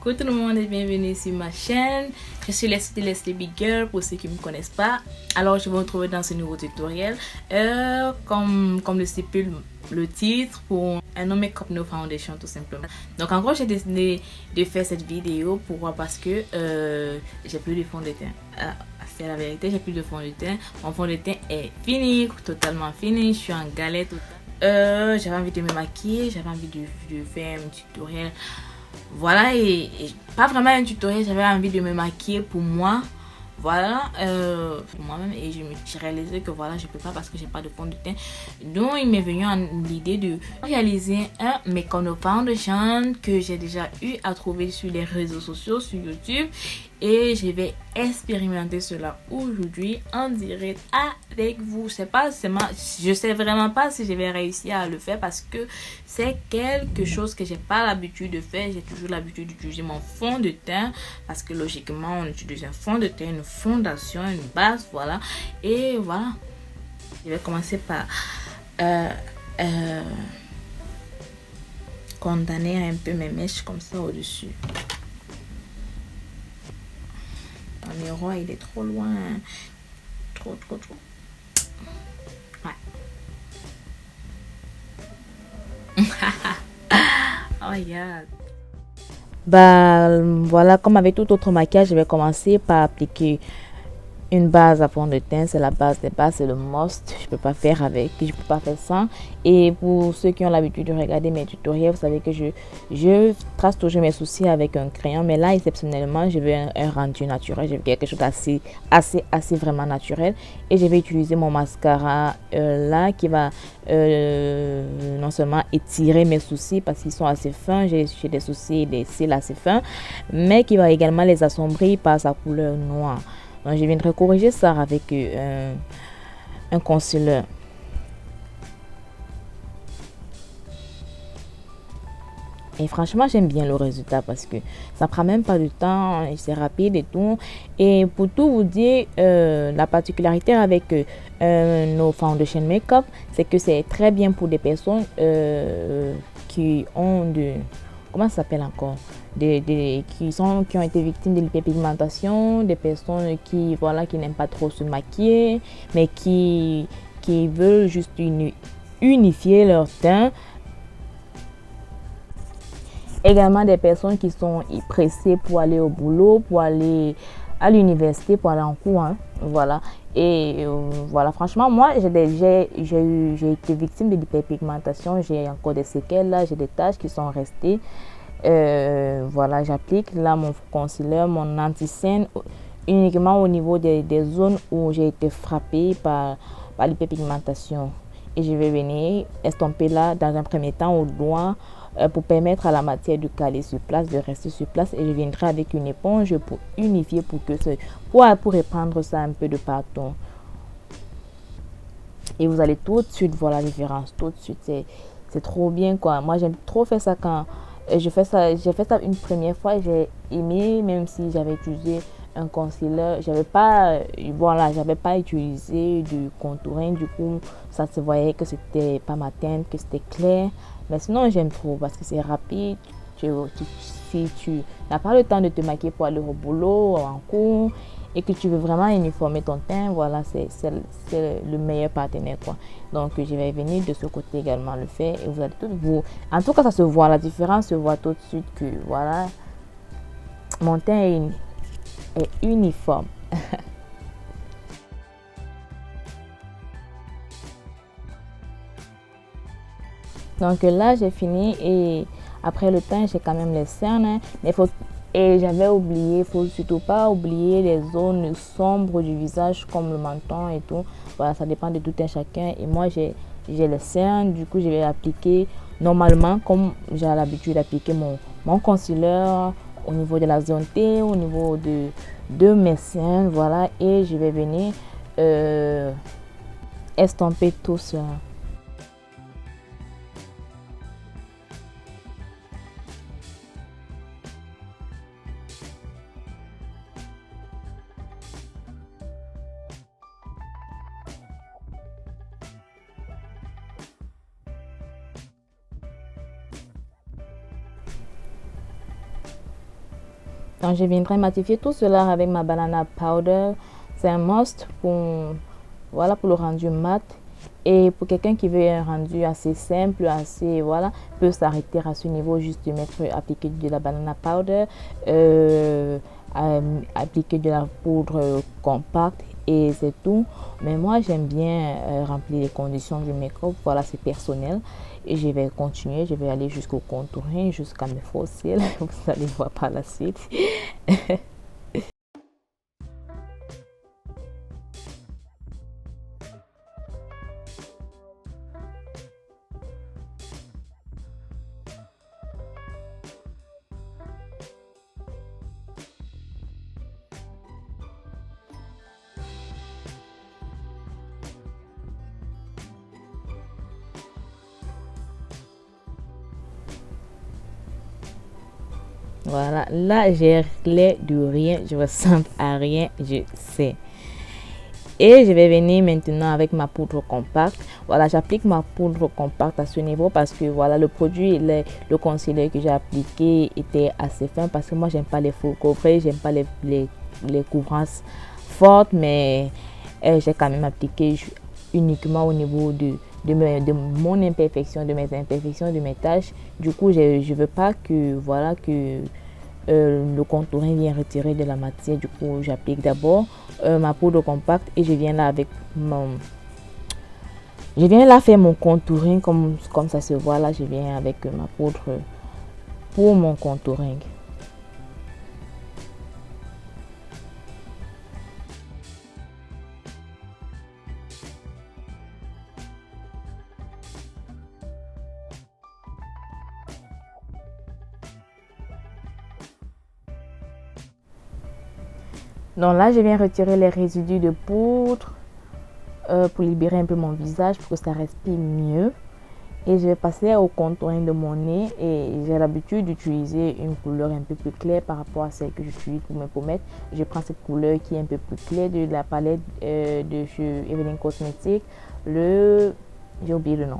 Coucou tout le monde et bienvenue sur ma chaîne. Je suis Leslie Big Girl pour ceux qui ne me connaissent pas. Alors je vais vous retrouver dans ce nouveau tutoriel. Comme le stipule le titre, pour un no make-up no foundation tout simplement. Donc en gros j'ai décidé de faire cette vidéo parce que j'ai plus de fond de teint. C'est la vérité, j'ai plus de fond de teint. Mon fond de teint est fini, totalement fini. Je suis en galette. J'avais envie de me maquiller, j'avais envie de faire un tutoriel. Voilà, et pas vraiment un tutoriel, j'avais envie de me maquiller pour moi. Voilà, pour moi-même, et je me suis réalisé que voilà, je peux pas parce que j'ai pas de fond de teint. Donc il m'est venu l'idée de réaliser un make-up foundation que j'ai déjà eu à trouver sur les réseaux sociaux, sur YouTube. Et je vais expérimenter cela aujourd'hui en direct avec vous. Je sais vraiment pas si je vais réussir à le faire parce que c'est quelque chose que j'ai pas l'habitude de faire. J'ai toujours l'habitude d'utiliser mon fond de teint parce que logiquement on utilise un fond de teint, une fondation, une base, voilà. Et voilà, je vais commencer par condamner un peu mes mèches comme ça au-dessus. Mon miroir il est trop loin, trop. Ouais. Oh yeah. Voilà, comme avec tout autre maquillage, je vais commencer par appliquer une base à fond de teint. C'est la base des bases, c'est le must. Je peux pas faire avec, je peux pas faire sans. Et pour ceux qui ont l'habitude de regarder mes tutoriels, vous savez que je trace toujours mes soucis avec un crayon, mais là exceptionnellement je veux un rendu naturel. Je veux quelque chose assez vraiment naturel, et je vais utiliser mon mascara là qui va non seulement étirer mes soucis parce qu'ils sont assez fins, j'ai des soucis et des cils assez fins, mais qui va également les assombrir par sa couleur noire. Donc je viendrai corriger ça avec un concealer. Et franchement j'aime bien le résultat parce que ça prend même pas de temps, c'est rapide et tout. Et pour tout vous dire, la particularité avec nos foundation make-up, c'est que c'est très bien pour des personnes qui ont comment ça s'appelle encore, qui ont été victimes de l'hyperpigmentation, des personnes qui n'aiment pas trop se maquiller mais qui veulent juste unifier leur teint. Également des personnes qui sont pressées pour aller au boulot, pour aller à l'université, pour aller en cours, hein, voilà. Et voilà, franchement moi j'ai été victime de l'hyperpigmentation, j'ai encore des séquelles là, j'ai des taches qui sont restées. Voilà, j'applique là mon concealer, mon anti-cerne uniquement au niveau des zones où j'ai été frappée par l'hyperpigmentation, et je vais venir estomper là dans un premier temps au doigt pour permettre à la matière de caler sur place, de rester sur place, et je viendrai avec une éponge pour unifier, pour répandre ça un peu de partout. Et vous allez tout de suite voir la différence, tout de suite, c'est trop bien quoi. Moi j'aime trop faire ça quand j'ai fait ça une première fois, j'ai aimé, même si j'avais utilisé un concealer, j'avais pas utilisé du contouring, du coup ça se voyait que c'était pas ma teinte, que c'était clair. Mais sinon j'aime trop parce que c'est rapide. Si tu n'as pas le temps de te maquiller pour aller au boulot, en cours, et que tu veux vraiment uniformer ton teint, voilà, c'est le meilleur partenaire quoi. Donc je vais venir de ce côté également le faire, et vous allez en tout cas ça se voit, la différence se voit tout de suite que voilà, mon teint est uniforme. Donc là j'ai fini, et après le teint j'ai quand même les cernes, hein, et j'avais oublié, il faut surtout pas oublier les zones sombres du visage comme le menton et tout. Voilà, ça dépend de tout un chacun, et moi j'ai les cernes, du coup je vais appliquer normalement comme j'ai l'habitude d'appliquer mon concealer au niveau de la zone T, au niveau de mes cernes, voilà, et je vais venir estomper tout ça. Donc, je viendrai matifier tout cela avec ma banana powder. C'est un must pour, voilà, pour le rendu mat. Et pour quelqu'un qui veut un rendu assez simple, assez, voilà, peut s'arrêter à ce niveau, juste de mettre, appliquer de la banana powder, appliquer de la poudre compacte et c'est tout. Mais moi, j'aime bien remplir les conditions du make-up. Voilà, c'est personnel. Et je vais continuer, je vais aller jusqu'au contouring, jusqu'à mes faux cils. Vous allez voir par la suite. Voilà, là j'ai l'air de rien, je ressemble à rien, je sais. Et je vais venir maintenant avec ma poudre compacte. Voilà, j'applique ma poudre compacte à ce niveau parce que voilà, le produit, le concealer que j'ai appliqué était assez fin parce que moi j'aime pas les full coverage, j'aime pas les couvrances fortes, mais j'ai quand même appliqué uniquement au niveau de mon imperfection, de mes imperfections, de mes tâches. Du coup, je veux pas que voilà que le contouring vient retirer de la matière. Du coup, j'applique d'abord ma poudre compacte et je viens là avec je viens là faire mon contouring comme ça se voit là. Je viens avec ma poudre pour mon contouring. Donc là, je viens retirer les résidus de poudre pour libérer un peu mon visage pour que ça respire mieux. Et je vais passer au contouring de mon nez et j'ai l'habitude d'utiliser une couleur un peu plus claire par rapport à celle que j'utilise pour mes pommettes. Je prends cette couleur qui est un peu plus claire de la palette de chez Evelyn Cosmetics. J'ai oublié le nom.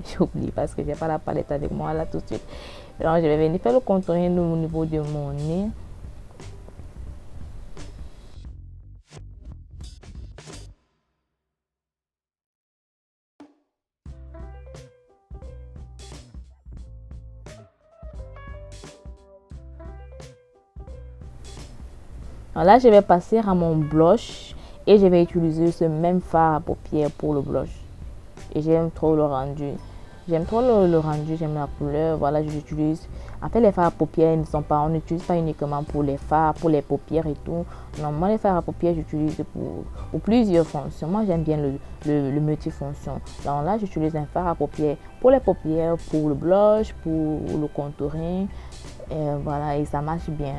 J'ai oublié parce que j'ai pas la palette avec moi là tout de suite. Donc je vais venir faire le contouring au niveau de mon nez. Alors là, je vais passer à mon blush et je vais utiliser ce même fard à paupières pour le blush. Et j'aime trop le rendu. J'aime trop le rendu, j'aime la couleur. Voilà, j'utilise. En fait, les fards à paupières ne sont pas, on n'utilise pas uniquement pour les fards, pour les paupières et tout. Non, moi, les fards à paupières, j'utilise pour plusieurs fonctions. Moi, j'aime bien le multifonction. Donc là, j'utilise un fard à paupières pour les paupières, pour le blush, pour le contouring. Et voilà, et ça marche bien.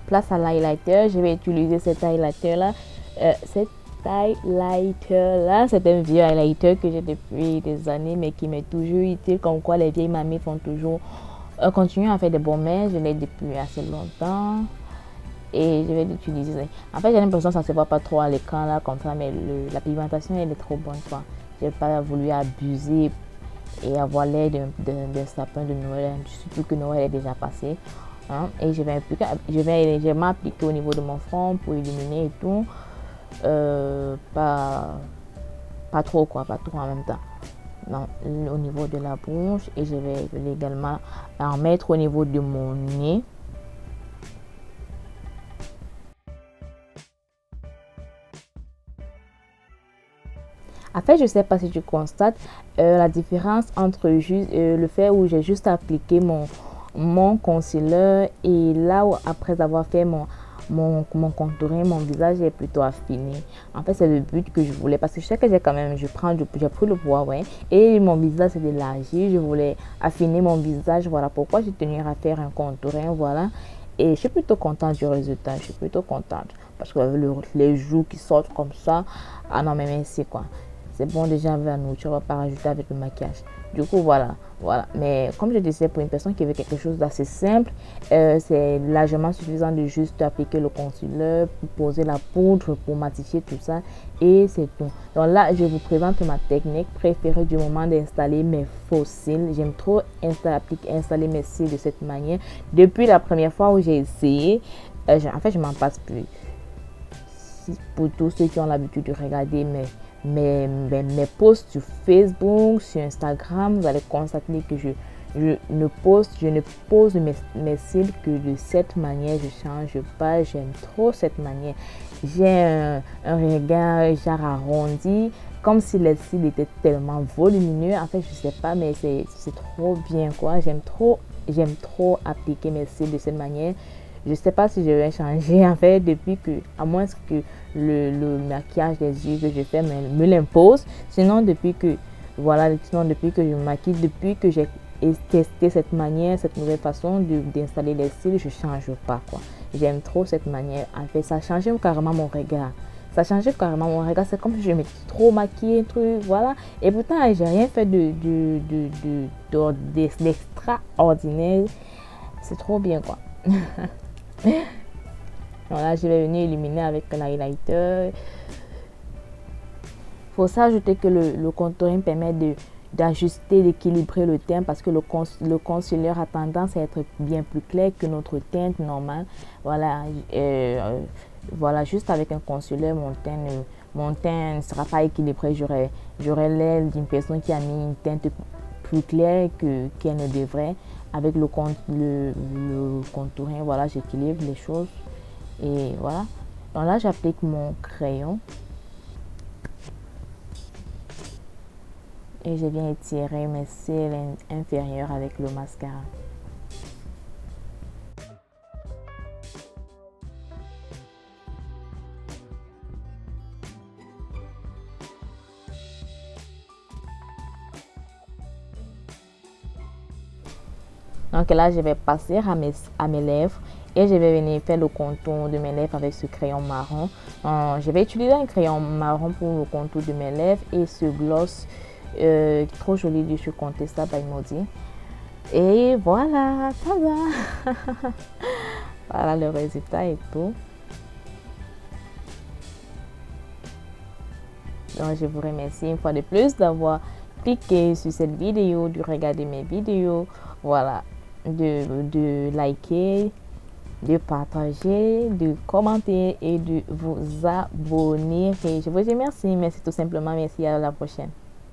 Place à l'highlighter, je vais utiliser cet highlighter là. C'est un vieux highlighter que j'ai depuis des années mais qui m'est toujours utile, comme quoi les vieilles mamies font toujours continuer à faire des bons mèches. Je l'ai depuis assez longtemps et je vais l'utiliser. En fait, j'ai l'impression que ça ne se voit pas trop à l'écran là comme ça, mais la pigmentation elle est trop bonne quoi. J'ai pas voulu abuser et avoir l'air d'un sapin de Noël, surtout que Noël est déjà passé. Hein, et je vais légèrement appliquer au niveau de mon front pour illuminer et tout. Pas trop quoi, pas trop en même temps. Donc, au niveau de la bouche et je vais également en mettre au niveau de mon nez. En fait, je ne sais pas si tu constates la différence entre le fait où j'ai juste appliqué mon concealer et là où après avoir fait mon contouring, mon visage est plutôt affiné. En fait, c'est le but que je voulais parce que je sais que j'ai pris le poids, ouais, et mon visage s'est élargi. Je voulais affiner mon visage, voilà pourquoi j'ai tenu à faire un contouring, voilà. Et je suis plutôt contente du résultat, je suis plutôt contente parce que les joues qui sortent comme ça, ah non mais merci quoi. c'est bon déjà avec la nourriture, on va pas rajouter avec le maquillage. Du coup, voilà. Mais comme je disais, pour une personne qui veut quelque chose d'assez simple, c'est largement suffisant de juste appliquer le concealer, poser la poudre pour matifier tout ça et c'est tout. Donc là, je vous présente ma technique préférée du moment d'installer mes faux cils. J'aime trop installer mes cils de cette manière. Depuis la première fois où j'ai essayé, en fait, je m'en passe plus. Pour tous ceux qui ont l'habitude de regarder mes posts sur Facebook, sur Instagram, vous allez constater que je ne pose mes cils que de cette manière. Je change pas, j'aime trop cette manière. J'ai un regard genre arrondi, comme si les cils étaient tellement volumineux. En fait, je sais pas, mais c'est trop bien quoi. J'aime trop appliquer mes cils de cette manière. Je ne sais pas si je vais changer en fait depuis que, à moins que le maquillage des yeux que je fais me l'impose. Sinon depuis que je me maquille, depuis que j'ai testé cette manière, cette nouvelle façon d'installer les cils, je ne change pas quoi. J'aime trop cette manière. En fait, ça change carrément mon regard. C'est comme si je m'étais trop maquillée, truc, voilà. Et pourtant, j'ai rien fait d'extraordinaire. C'est trop bien quoi. Voilà, je vais venir illuminer avec l'highlighter. Il faut s'ajouter que le contouring permet d'ajuster, d'équilibrer le teint parce que le concealer a tendance à être bien plus clair que notre teinte normale. Voilà, juste avec un concealer, mon teint ne sera pas équilibré. J'aurai l'air d'une personne qui a mis une teinte plus claire qu'elle ne devrait. Avec le contouring, voilà, j'équilibre les choses. Et voilà. Donc là, j'applique mon crayon. Et je viens étirer mes cils inférieurs avec le mascara. Donc là, je vais passer à mes lèvres et je vais venir faire le contour de mes lèvres avec ce crayon marron. Je vais utiliser un crayon marron pour le contour de mes lèvres et ce gloss trop joli de chez Contessa by Maudie. Et voilà, ça va. Voilà le résultat et tout. Donc je vous remercie une fois de plus d'avoir cliqué sur cette vidéo, de regarder mes vidéos. Voilà. De liker, de partager, de commenter et de vous abonner. Et je vous dis merci tout simplement. Merci, à la prochaine.